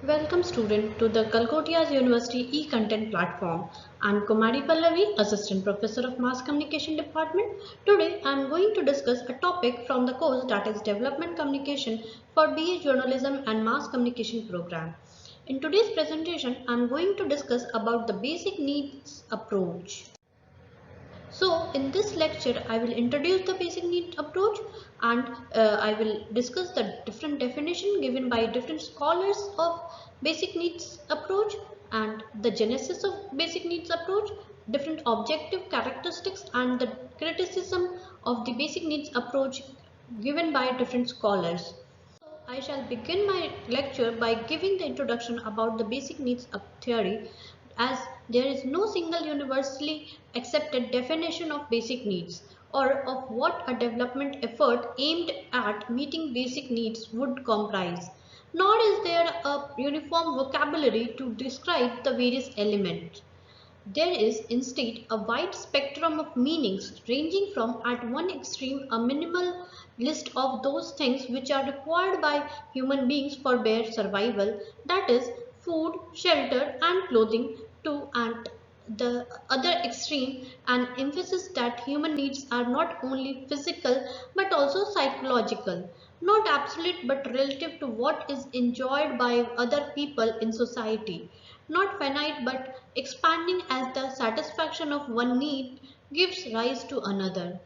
Welcome student to the Calcutta University e-content platform. I'm Kumari Pallavi, Assistant Professor of Mass Communication Department. Today I'm going to discuss a topic from the course that is Development Communication for BA Journalism and Mass Communication program. In today's presentation I'm going to discuss about the basic needs approach. So in this lecture, I will introduce the basic need approach and I will discuss the different definition given by different scholars of basic needs approach and the genesis of basic needs approach, different objective characteristics and the criticism of the basic needs approach given by different scholars. I shall begin my lecture by giving the introduction about the basic needs of theory, as there is no single universally accepted definition of basic needs or of what a development effort aimed at meeting basic needs would comprise, nor is there a uniform vocabulary to describe the various elements. There is instead a wide spectrum of meanings ranging from at one extreme a minimal list of those things which are required by human beings for their survival, that is food, shelter and clothing, to at the other extreme an emphasis that human needs are not only physical but also psychological, not absolute but relative to what is enjoyed by other people in society, not finite but expanding as the satisfaction of one need gives rise to another.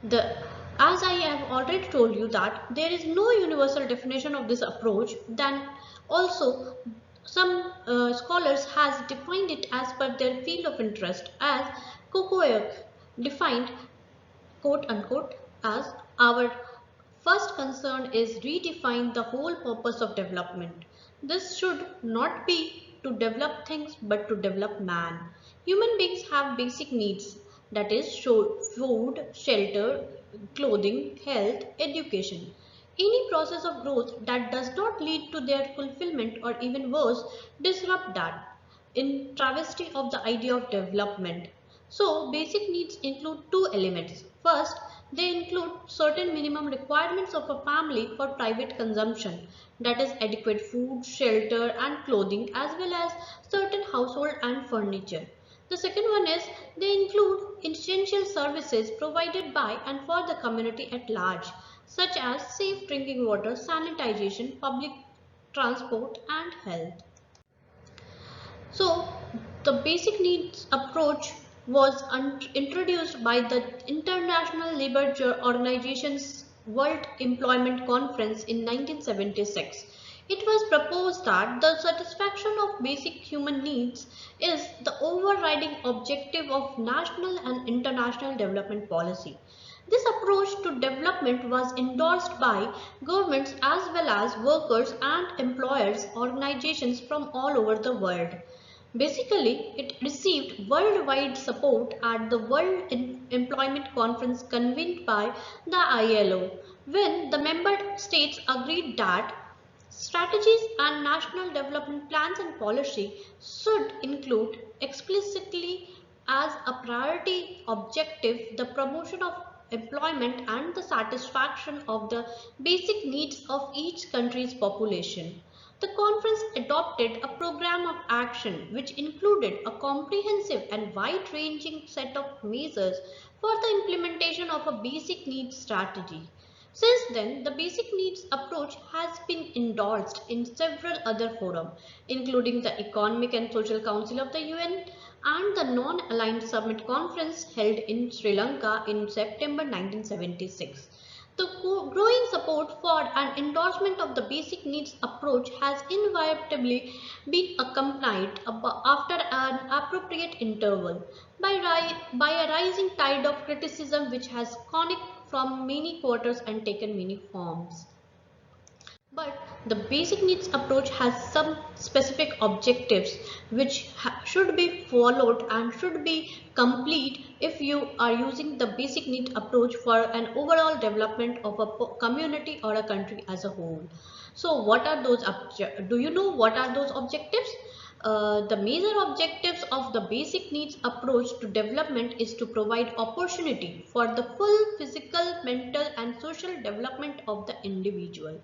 The, as I have already told you that there is no universal definition of this approach, then also some scholars has defined it as per their field of interest, as Kukoyuk defined quote unquote as our first concern is redefine the whole purpose of development. This should not be to develop things but to develop man. Human beings have basic needs, that is food, shelter, clothing, health, education. Any process of growth that does not lead to their fulfillment or even worse disrupt that in travesty of the idea of development. So basic needs include two elements. First, they include certain minimum requirements of a family for private consumption, that is adequate food, shelter and clothing, as well as certain household and furniture. The second one is they include essential services provided by and for the community at large, such as safe drinking water, sanitization, public transport and health. So the basic needs approach was introduced by the International Labour Organization's World Employment Conference in 1976. It was proposed that the satisfaction of basic human needs is the overriding objective of national and international development policy. This approach to development was endorsed by governments as well as workers and employers organizations from all over the world. Basically, it received worldwide support at the World Employment Conference convened by the ILO, when the member states agreed that strategies and national development plans and policy should include explicitly as a priority objective the promotion of employment and the satisfaction of the basic needs of each country's population. The conference adopted a program of action which included a comprehensive and wide-ranging set of measures for the implementation of a basic needs strategy. Since then, the basic needs approach has been endorsed in several other forums, including the Economic and Social Council of the UN and the Non-Aligned Summit Conference held in Sri Lanka in September 1976. The growing support for and endorsement of the basic needs approach has inevitably been accompanied after an appropriate interval by a rising tide of criticism which has conic from many quarters and taken many forms. But the basic needs approach has some specific objectives which should be followed and should be complete if you are using the basic need approach for an overall development of a community or a country as a whole. So what are those do you know what are those objectives? The major objectives of the basic needs approach to development is to provide opportunity for the full physical, mental and social development of the individual.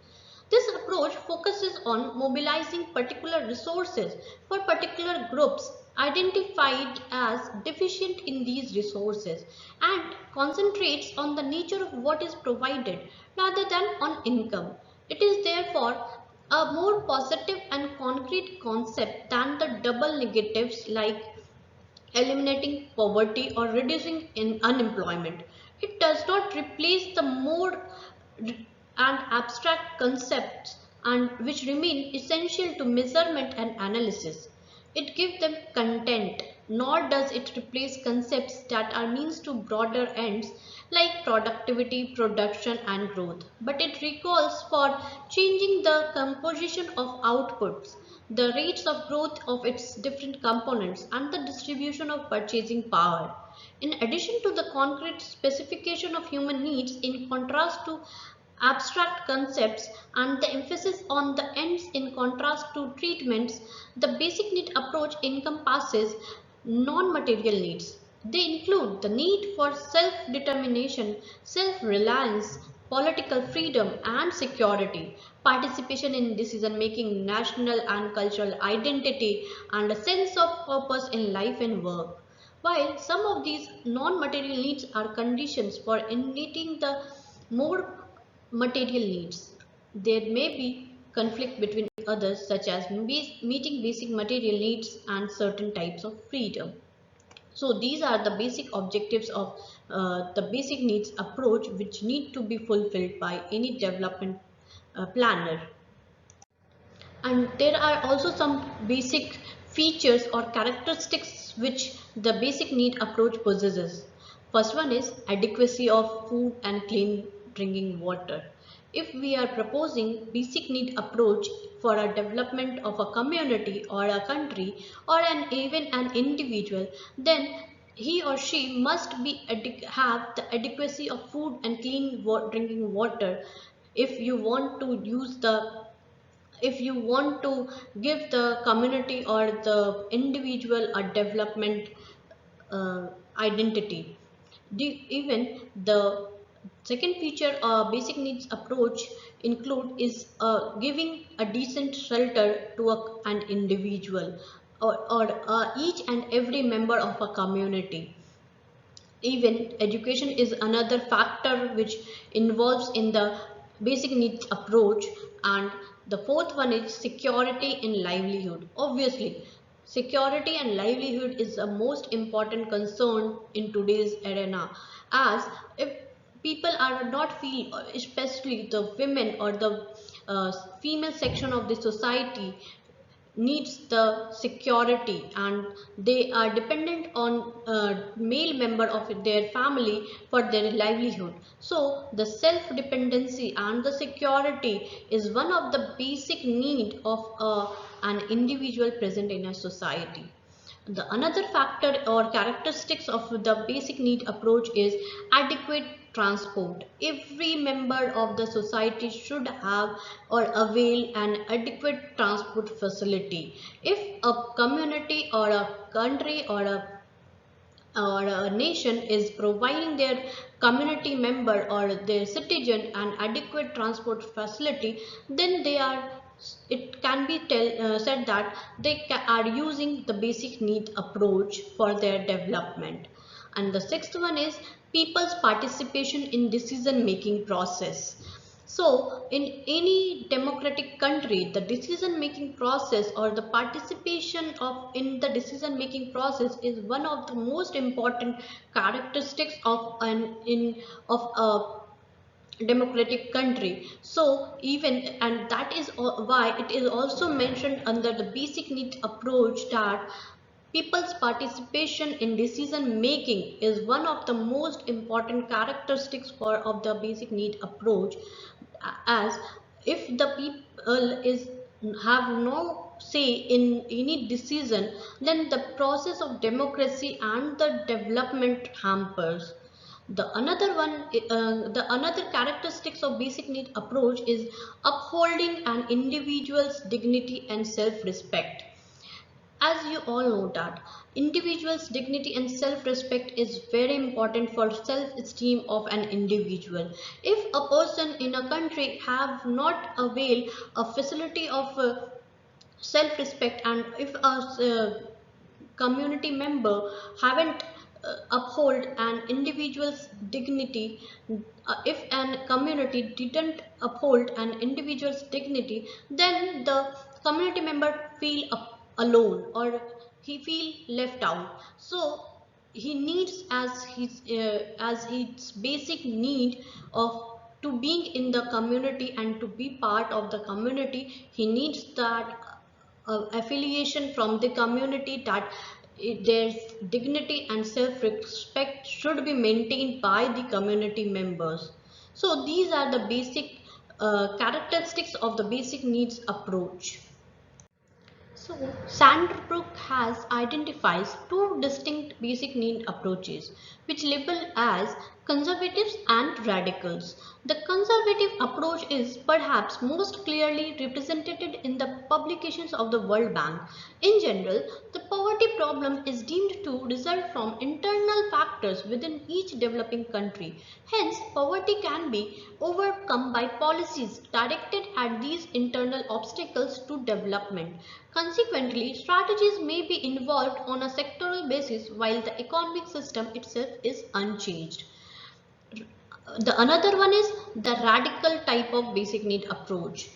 This approach focuses on mobilizing particular resources for particular groups identified as deficient in these resources and concentrates on the nature of what is provided rather than on income. It is therefore a more positive and concrete concept than the double negatives like eliminating poverty or reducing unemployment. It does not replace the more and abstract concepts and which remain essential to measurement and analysis. It gives them content, nor does it replace concepts that are means to broader ends like productivity, production, and growth. But it recalls for changing the composition of outputs, the rates of growth of its different components, and the distribution of purchasing power. In addition to the concrete specification of human needs, in contrast to abstract concepts and the emphasis on the ends in contrast to treatments, the basic need approach encompasses non-material needs. They include the need for self-determination, self-reliance, political freedom and security, participation in decision-making, national and cultural identity, and a sense of purpose in life and work. While some of these non-material needs are conditions for meeting the more material needs, there may be conflict between others such as meeting basic material needs and certain types of freedom. So these are the basic objectives of the basic needs approach which need to be fulfilled by any development planner. And there are also some basic features or characteristics which the basic need approach possesses. First one is adequacy of food and clean drinking water. If we are proposing basic need approach for a development of a community or a country or even an individual, then he or she must have the adequacy of food and clean drinking water. If you want to use the if you want to give the community or the individual a development identity. Even the second feature basic needs approach include is giving a decent shelter to an individual or each and every member of a community. Even education is another factor which involves in the basic needs approach, and the fourth one is security in livelihood. Obviously, security and livelihood is the most important concern in today's arena, as if people are not feel, especially the women or the female section of the society needs the security and they are dependent on a male member of their family for their livelihood. So the self dependency and the security is one of the basic need of an individual present in a society. The another factor or characteristics of the basic need approach is adequate transport. Every member of the society should have or avail an adequate transport facility. If a community or a country or a nation is providing their community member or their citizen an adequate transport facility, then they are it can be said that they are using the basic need approach for their development. And the sixth one is people's participation in decision making process. So in any democratic country, the decision making process or the participation of in the decision making process is one of the most important characteristics of of a democratic country. So even and that is why it is also mentioned under the basic need approach that people's participation in decision making is one of the most important characteristics of the basic need approach, as if the people is have no say in any decision, then the process of democracy and the development hampers. The another characteristics of basic need approach is upholding an individual's dignity and self-respect. As you all know that individual's dignity and self-respect is very important for self-esteem of an individual. If a person in a country have not availed a facility of self-respect, and if a community member haven't uphold an individual's dignity, if an community didn't uphold an individual's dignity, then the community member feel alone, or he feel left out. So he needs, as his basic need of to being in the community and to be part of the community, he needs that affiliation from the community, that their dignity and self-respect should be maintained by the community members. So these are the basic characteristics of the basic needs approach. So, Sandbrook has identifies two distinct basic need approaches, which label as conservatives and radicals. The conservative approach is perhaps most clearly represented in the publications of the World Bank. In general, the poverty problem is deemed to result from internal factors within each developing country. Hence, poverty can be overcome by policies directed at these internal obstacles to development. Consequently, strategies may be involved on a sectoral basis while the economic system itself is unchanged. The another one is the radical type of basic need approach.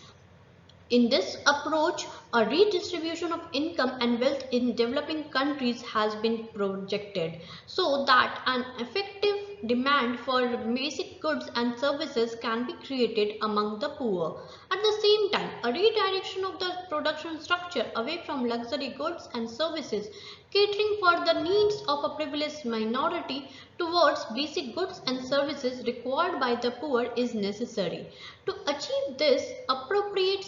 In this approach, a redistribution of income and wealth in developing countries has been projected so that an effective demand for basic goods and services can be created among the poor. At the same time, a redirection of the production structure away from luxury goods and services, catering for the needs of a privileged minority towards basic goods and services required by the poor is necessary. To achieve this, appropriate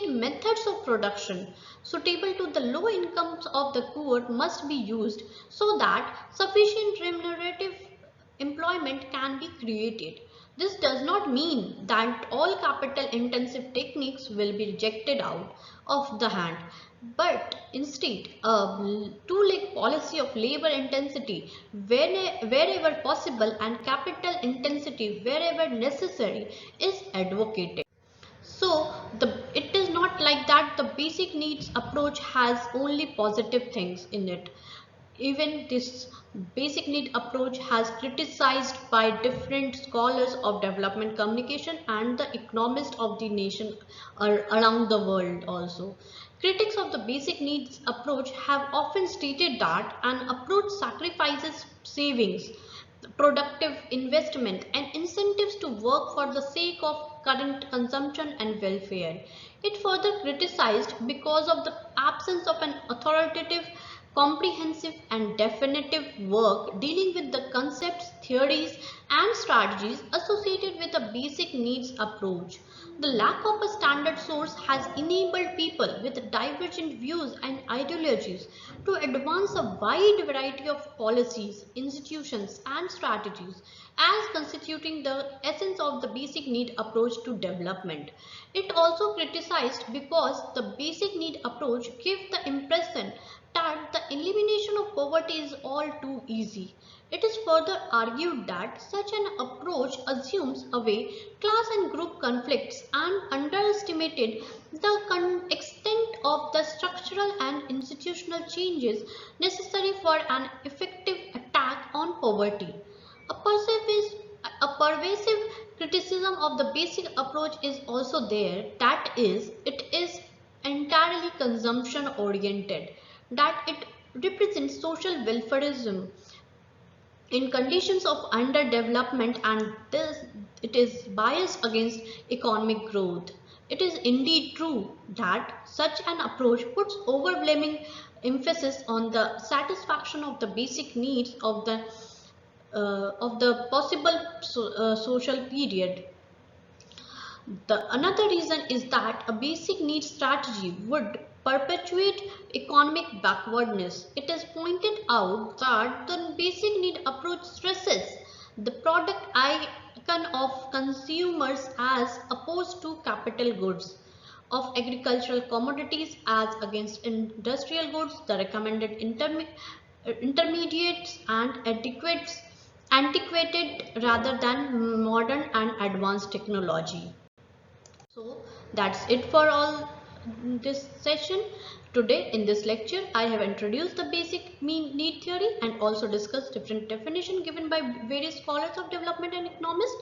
methods of production suitable to the low incomes of the poor must be used so that sufficient remunerative employment can be created. This does not mean that all capital intensive techniques will be rejected out of the hand, but instead a two-leg policy of labor intensity wherever possible and capital intensity wherever necessary is advocated. So it is not like that the basic needs approach has only positive things in it. Even this basic need approach has criticized by different scholars of development communication and the economists of the nation around the world also. Critics of the basic needs approach have often stated that an approach sacrifices savings, productive investment, and incentives to work for the sake of current consumption and welfare. It further criticized because of the absence of an authoritative, comprehensive, and definitive work dealing with the concepts, theories, and strategies associated with a basic needs approach. The lack of a standard source has enabled people with divergent views and ideologies to advance a wide variety of policies, institutions, and strategies as constituting the essence of the basic need approach to development. It also criticized because the basic need approach gives the impression that the elimination of poverty is all too easy. It is further argued that such an approach assumes away class and group conflicts and underestimated the extent of the structural and institutional changes necessary for an effective attack on poverty. A pervasive criticism of the basic approach is also there, that is, it is entirely consumption oriented, that it represents social welfareism in conditions of underdevelopment, and this it is biased against economic growth. It is indeed true that such an approach puts overwhelming emphasis on the satisfaction of the basic needs of the possible social period. The another reason is that a basic needs strategy would perpetuate economic backwardness. It is pointed out that the basic need approach stresses the product icon of consumers as opposed to capital goods. of agricultural commodities as against industrial goods, the recommended intermediates and antiquated rather than modern and advanced technology. So that's it for all this session. Today in this lecture I have introduced the basic mean need theory and also discussed different definitions given by various scholars of development and economists.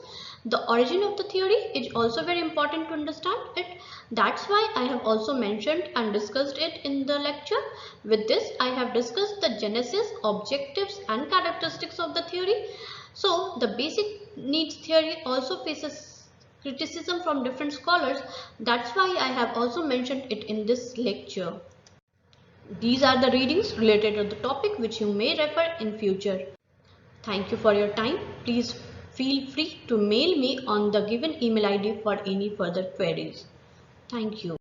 The origin of the theory is also very important to understand it. That's why I have also mentioned and discussed it in the lecture. With this I have discussed the genesis, objectives and characteristics of the theory. So the basic needs theory also faces criticism from different scholars. That's why I have also mentioned it in this lecture. These are the readings related to the topic which you may refer in future. Thank you for your time. Please feel free to mail me on the given email ID for any further queries. Thank you.